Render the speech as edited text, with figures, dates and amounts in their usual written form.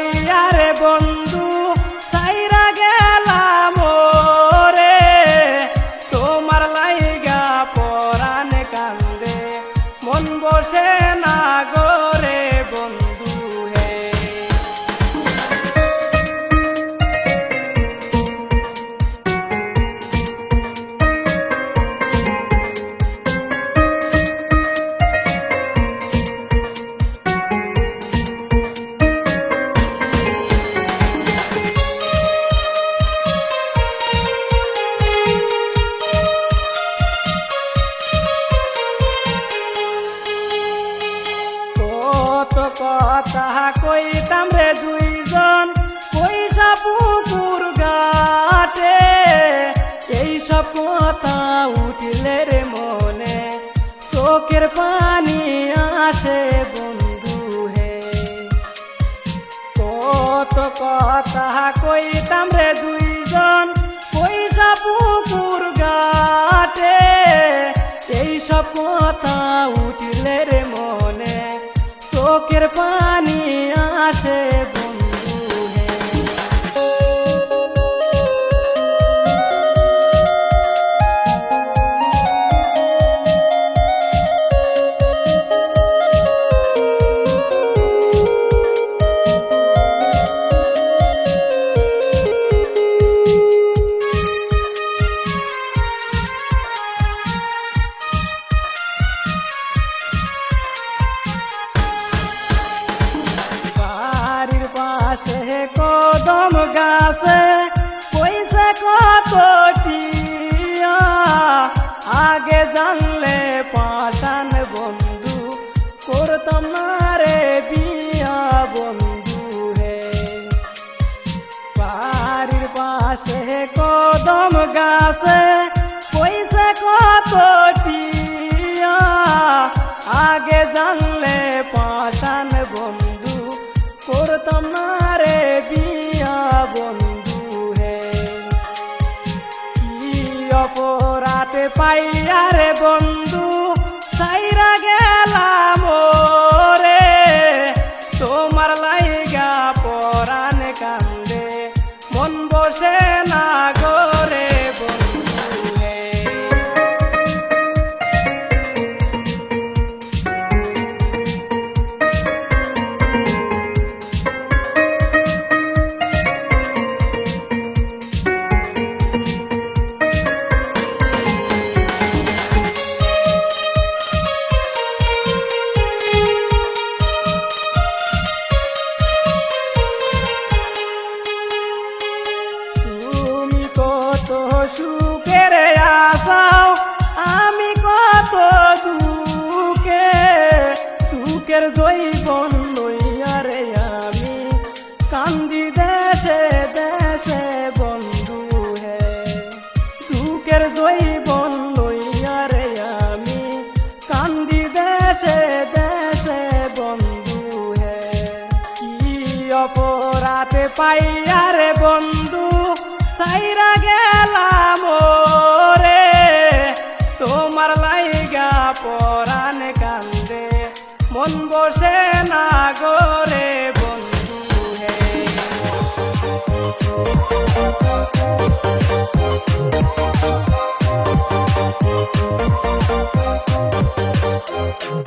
পাইয়া রে বন্ধু সাইরা গেলাম রে, তোমার লাইগা পরাণ কান্দে মন বসে না গো রে বন্ধু হে। কত কথা কইতাম রে দুইজন পয়সা পুকুর ঘাটে, এই সব কথা উঠলে রে মনে চোখের পানি আসে বন্ধু হে। কত কথা কইতাম রে দুইজন পয়সা পুকুর ঘাটে, এই সব কথা উঠলে রে মনে চোখের পানি আসে বন্ধু হে। কদম গাছে পয়সা কত টিয়া, আগে জানলে পাঠান বন্ধু করতাম না রে বিয়া বন্ধু হে। বাড়ির পাশে কদম গাছে পয়সা কত টিয়া, আগে জানলে পাঠান বন্ধু করতাম না রে বিয়া বন্ধু হে। কি অপরাধে পাইয়া রে বন্ধু সাইরা গেলাম রে, তোমার লাইগা পরাণ কান্দে মন বসে না গো রে বন্ধু হে। সুখের আশাও আমি কত দুঃখে, সুখের জৈবন লইয়া রে আমি কান্দি দেশে দেশে বন্ধু হে। সুখের জৈবন লইয়া রে আমি কান্দি দেশে দেশে বন্ধু হে। কি অপরাধে পাইয়া রে বন্ধু সাইরা গেলাম রে, তোমার লাইগা পরাণ কান্দে মন বসে না গো রে বন্ধু হে।